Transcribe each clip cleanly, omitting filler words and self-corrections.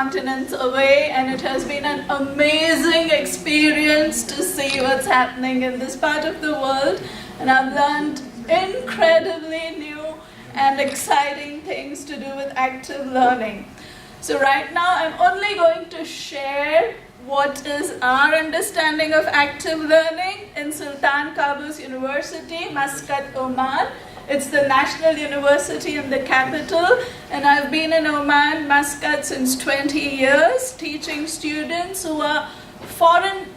continents away, and it has been an amazing experience to see what's happening in this part of the world, and I've learned incredibly new and exciting things to do with active learning. So right now I'm only going to share what is our understanding of active learning in Sultan Qaboos University, Muscat, Oman. It's the national university in the capital, and I've been in Oman, Muscat, since 20 years, teaching students who are foreign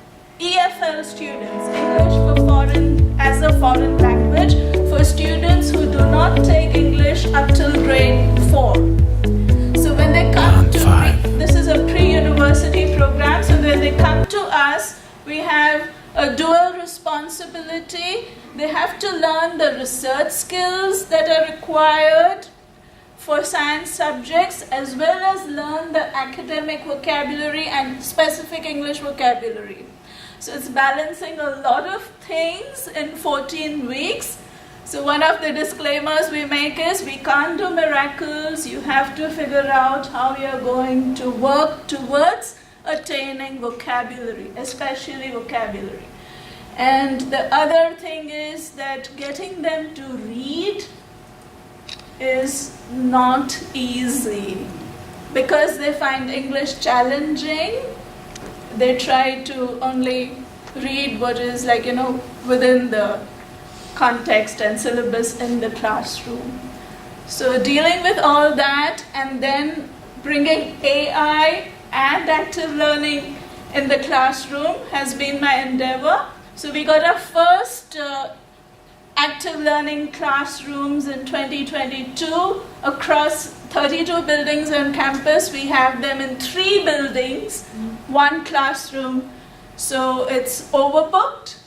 EFL students, English for foreign as a foreign language, for students who do not take English up till grade 4. So when they come this is a pre-university program, so when they come to us, we have a dual responsibility. They have to learn the research skills that are required for science subjects, as well as learn the academic vocabulary and specific English vocabulary. So it's balancing a lot of things in 14 weeks. So one of the disclaimers we make is we can't do miracles. You have to figure out how you're going to work towards attaining vocabulary, especially vocabulary. And the other thing is that getting them to read is not easy because they find English challenging. They try to only read what is within the context and syllabus in the classroom. So dealing with all that and then bringing AI and active learning in the classroom has been my endeavor. So we got our first active learning classrooms in 2022 across 32 buildings on campus. We have them in 3 buildings, 1 classroom. So it's overbooked,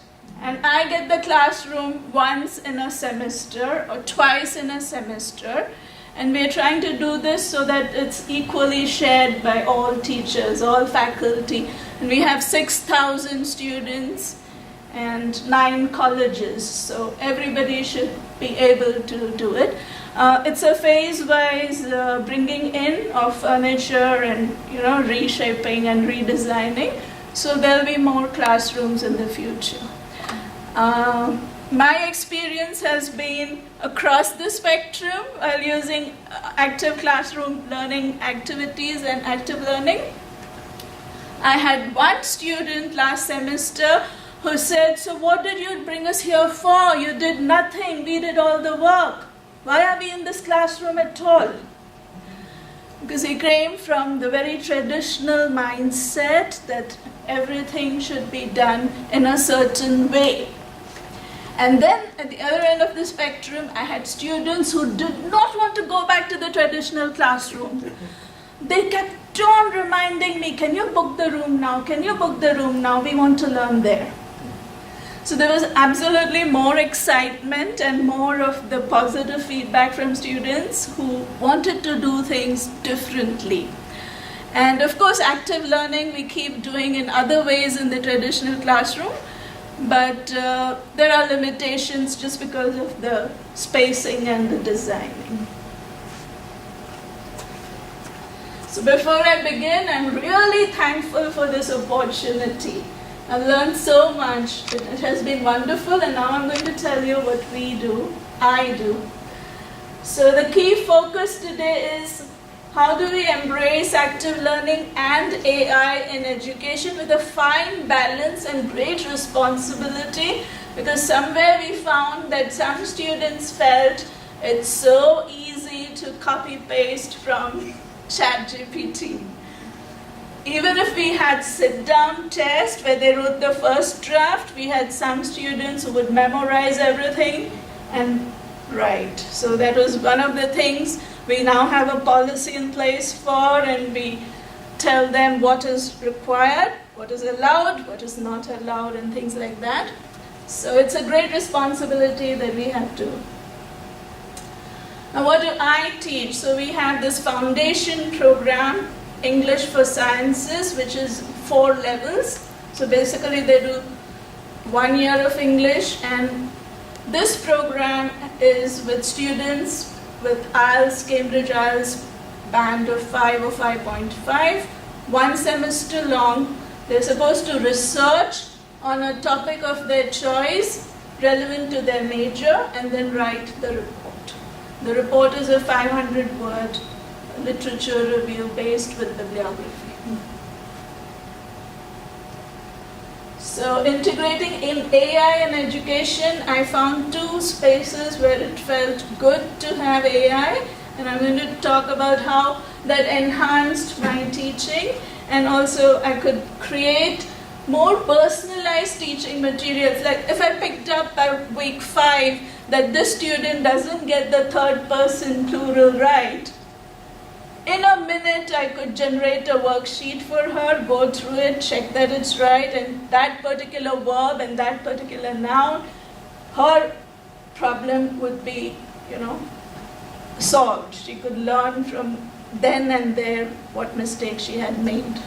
and I get the classroom once in a semester or twice in a semester. And we're trying to do this so that it's equally shared by all teachers, all faculty. And we have 6,000 students and 9 colleges, so everybody should be able to do it. It's a phase-wise bringing in of furniture and reshaping and redesigning. So there'll be more classrooms in the future. My experience has been across the spectrum while using active classroom learning activities and active learning. I had one student last semester who said, "So what did you bring us here for? You did nothing, we did all the work. Why are we in this classroom at all?" Because he came from the very traditional mindset that everything should be done in a certain way. And then at the other end of the spectrum, I had students who did not want to go back to the traditional classroom. They kept on reminding me, "Can you book the room now? Can you book the room now? We want to learn there." So there was absolutely more excitement and more of the positive feedback from students who wanted to do things differently. And of course, active learning we keep doing in other ways in the traditional classroom, but there are limitations just because of the spacing and the designing. So before I begin, I'm really thankful for this opportunity. I've learned so much. It has been wonderful, and now I'm going to tell you what I do. So the key focus today is how do we embrace active learning and AI in education with a fine balance and great responsibility, because somewhere we found that some students felt it's so easy to copy-paste from ChatGPT. Even if we had sit-down tests where they wrote the first draft, we had some students who would memorize everything and write. So that was one of the things we now have a policy in place for, and we tell them what is required, what is allowed, what is not allowed, and things like that. So it's a great responsibility that we have to. Now what do I teach? So we have this foundation program, English for Sciences, which is 4 levels. So basically they do 1 year of English, and this program is with students with IELTS, Cambridge IELTS band of 5 or 5.5, 1 semester long. They're supposed to research on a topic of their choice relevant to their major and then write the report. The report is a 500-word literature review based with bibliography. So integrating in AI in education, I found 2 spaces where it felt good to have AI, and I'm going to talk about how that enhanced my teaching, and also I could create more personalized teaching materials. Like if I picked up by week 5 that this student doesn't get the 3rd person plural right, in a minute I could generate a worksheet for her, go through it, check that it's right, and that particular verb and that particular noun, her problem would be, solved. She could learn from then and there what mistake she had made.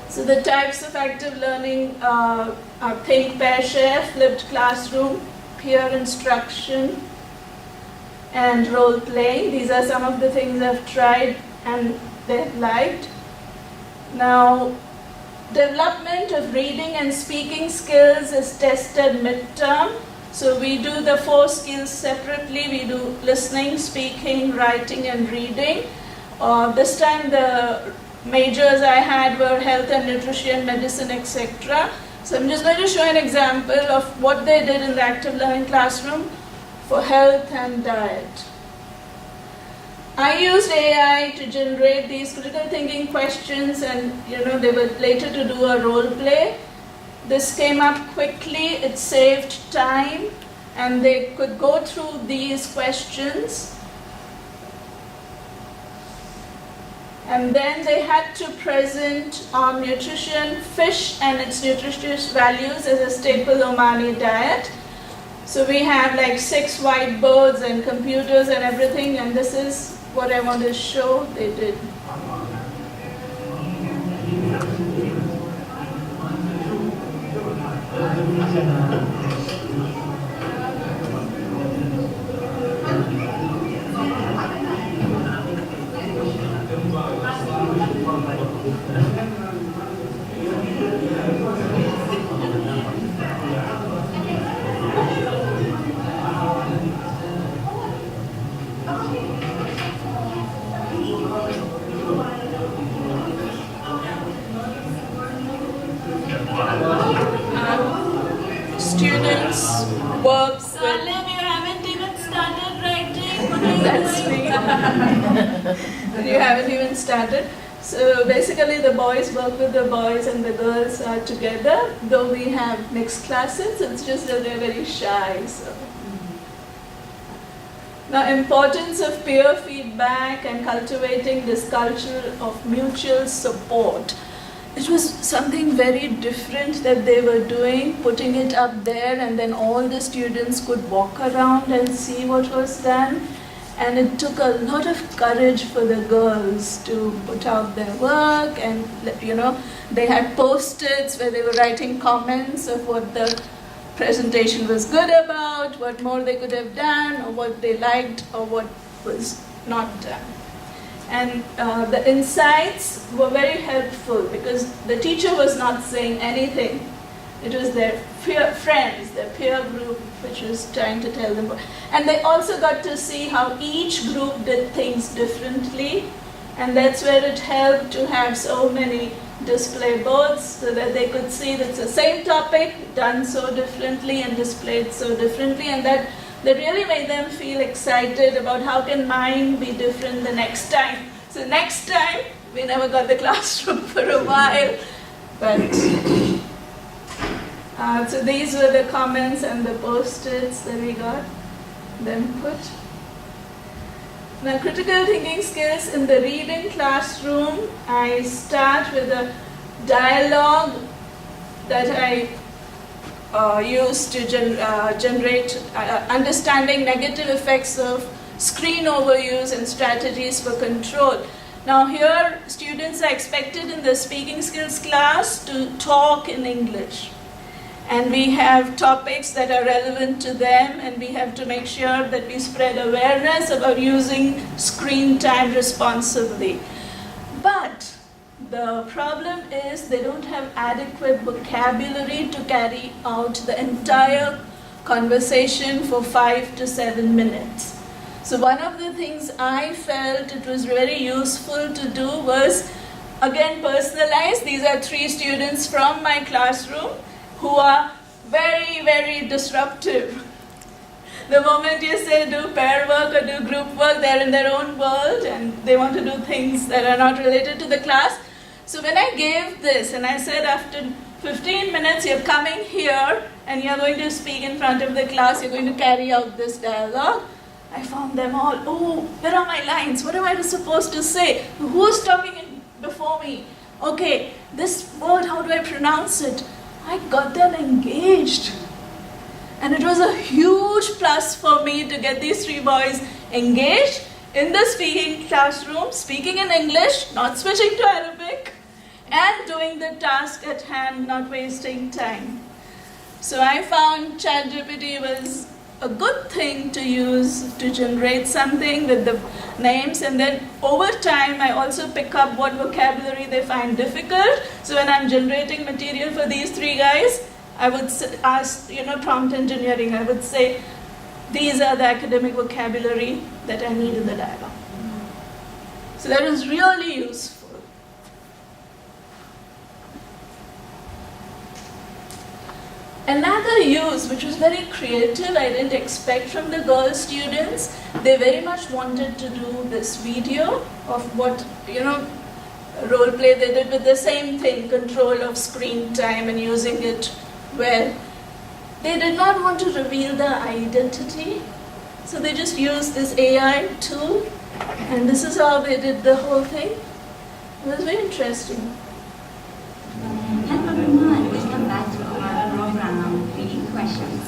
So the types of active learning are think, pair, share, flipped classroom, peer instruction, and role playing. These are some of the things I've tried and they've liked. Now, development of reading and speaking skills is tested midterm. So we do the 4 skills separately. We do listening, speaking, writing, and reading. This time the majors I had were health and nutrition, medicine, etc. So I'm just going to show an example of what they did in the active learning classroom for health and diet. I used AI to generate these critical thinking questions, and they were later to do a role play. This came up quickly, it saved time, and they could go through these questions. And then they had to present on nutrition, fish and its nutritious values as a staple Omani diet. So we have like 6 whiteboards and computers and everything, and this is what I want to show they did. Students work Salim, you haven't even started writing. That's me. You haven't even started. So basically the boys work with the boys and the girls are together. Though we have mixed classes, it's just that they're very shy. So. Now, importance of peer feedback and cultivating this culture of mutual support. It was something very different that they were doing, putting it up there, and then all the students could walk around and see what was done. And it took a lot of courage for the girls to put out their work, and they had post-its where they were writing comments of what the presentation was good about, what more they could have done, or what they liked, or what was not done. And the insights were very helpful because the teacher was not saying anything. It was their friends, their peer group, which was trying to tell them. And they also got to see how each group did things differently. And that's where it helped to have so many display boards so that they could see that it's the same topic done so differently and displayed so differently. And that really made them feel excited about how can mine be different the next time. So next time, we never got the classroom for a while, but so these were the comments and the post-its that we got them put. Now, critical thinking skills in the reading classroom, I start with a dialogue that I used to generate understanding negative effects of screen overuse and strategies for control. Now here, students are expected in the speaking skills class to talk in English. and we have topics that are relevant to them, and we have to make sure that we spread awareness about using screen time responsibly. But the problem is they don't have adequate vocabulary to carry out the entire conversation for 5 to 7 minutes. So one of the things I felt it was very useful to do was, again, personalize. These are 3 students from my classroom who are very, very disruptive. The moment you say do pair work or do group work, they're in their own world and they want to do things that are not related to the class. So when I gave this and I said after 15 minutes you're coming here and you're going to speak in front of the class, you're going to carry out this dialogue, I found them all, oh, where are my lines? What am I supposed to say? Who's talking before me? Okay, this word, how do I pronounce it? I got them engaged. And it was a huge plus for me to get these 3 boys engaged in the speaking classroom, speaking in English, not switching to Arabic, and doing the task at hand, not wasting time. So I found ChatGPT was a good thing to use to generate something with the names, and then over time I also pick up what vocabulary they find difficult. So when I'm generating material for these 3 guys, I would ask, prompt engineering, I would say, these are the academic vocabulary that I need in the dialogue. So that was really useful. Another use, which was very creative, I didn't expect from the girl students, they very much wanted to do this video of what, role play they did with the same thing, control of screen time and using it well. They did not want to reveal their identity, so they just used this AI tool, and this is how they did the whole thing. It was very interesting. Hello everyone, welcome back to our program, Reading Questions.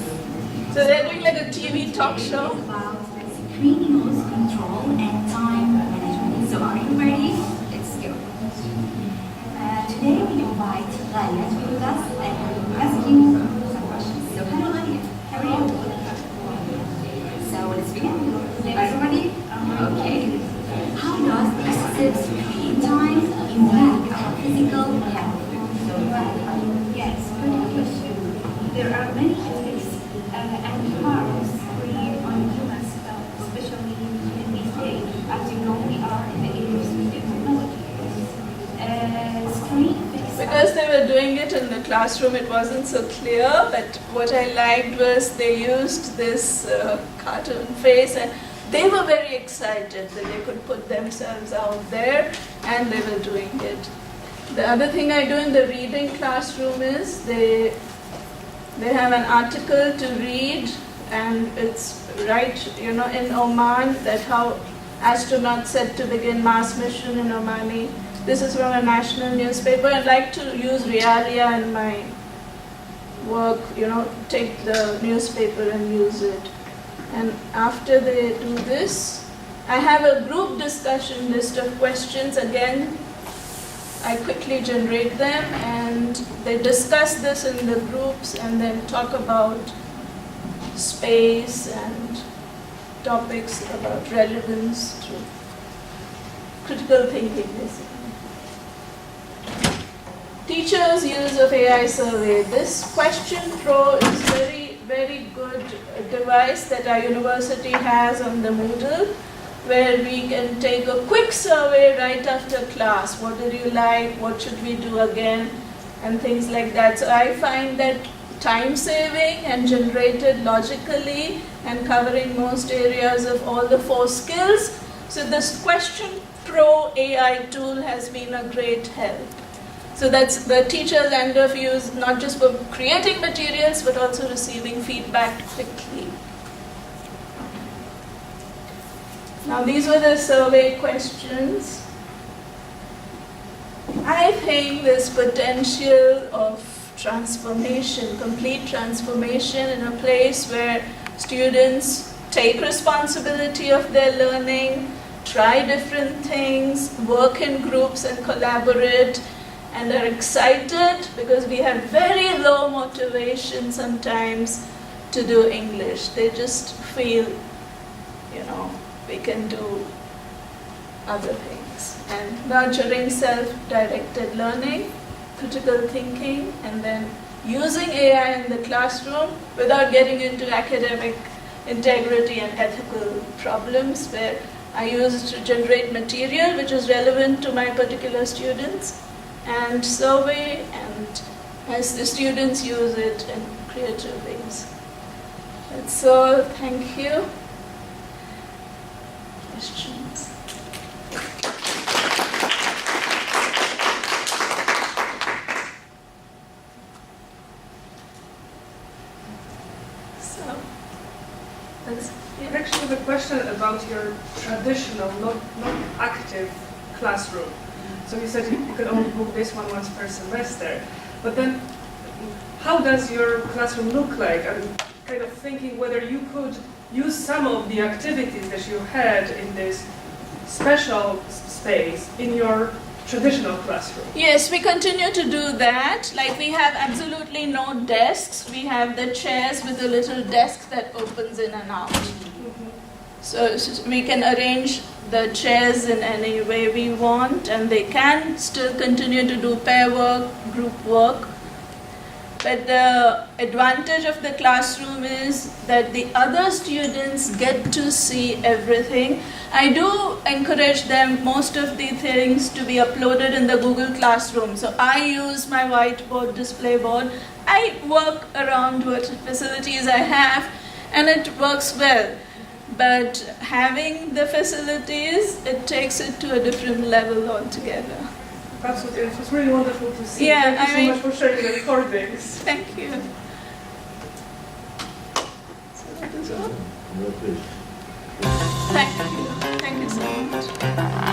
So they're doing like a TV talk show. About screen use, control, and time management. So are you ready? Let's go. Today we invite Lalia to be with us and we'll ask you some questions. So hello Lalia, how are you? So let's begin. Are you ready? Okay. How does excessive screen time impact our physical health? Yes, good question. There are many effects and harms screen on humans, especially in these days. As you know, we are in the age of speed and technology. Screen effects. Because they were doing it in the classroom, it wasn't so clear, but what I liked was they used this cartoon face, and they were very excited that they could put themselves out there, and they were doing it. The other thing I do in the reading classroom is they have an article to read, and it's right, in Oman, that how astronauts set to begin Mars mission in Omani. This is from a national newspaper. I like to use realia in my work, take the newspaper and use it. And after they do this, I have a group discussion list of questions. Again, I quickly generate them and they discuss this in the groups and then talk about space and topics about relevance to critical thinking, basically. Teachers' use of AI survey. This Question Pro is very, very good device that our university has on the Moodle, where we can take a quick survey right after class. What did you like? What should we do again? And things like that. So I find that time-saving and generated logically and covering most areas of all the 4 skills. So this Question Pro AI tool has been a great help. So that's the teacher's end of use, not just for creating materials, but also receiving feedback quickly. Now these were the survey questions. I think there's potential of transformation, complete transformation in a place where students take responsibility of their learning, try different things, work in groups and collaborate, and are excited because we have very low motivation sometimes to do English. They just feel, we can do other things. And nurturing self-directed learning, critical thinking, and then using AI in the classroom without getting into academic integrity and ethical problems, where I use to generate material which is relevant to my particular students and survey, and as the students use it in creative ways. That's all. Thank you. Questions? So, that's I actually have a question about your traditional, not active classroom. So you said you could only book this one once per semester, but then how does your classroom look like? I'm kind of thinking whether you could use some of the activities that you had in this special space in your traditional classroom. Yes, we continue to do that. Like, we have absolutely no desks. We have the chairs with a little desk that opens in and out. So we can arrange the chairs in any way we want, and they can still continue to do pair work, group work. But the advantage of the classroom is that the other students get to see everything. I do encourage them, most of the things to be uploaded in the Google Classroom. So I use my whiteboard, display board. I work around what facilities I have, and it works well. But having the facilities, it takes it to a different level altogether. Absolutely, it was really wonderful to see. Yeah, Thank you so much for sharing the recordings. Thank you. So that is all. Thank you. Thank you so much.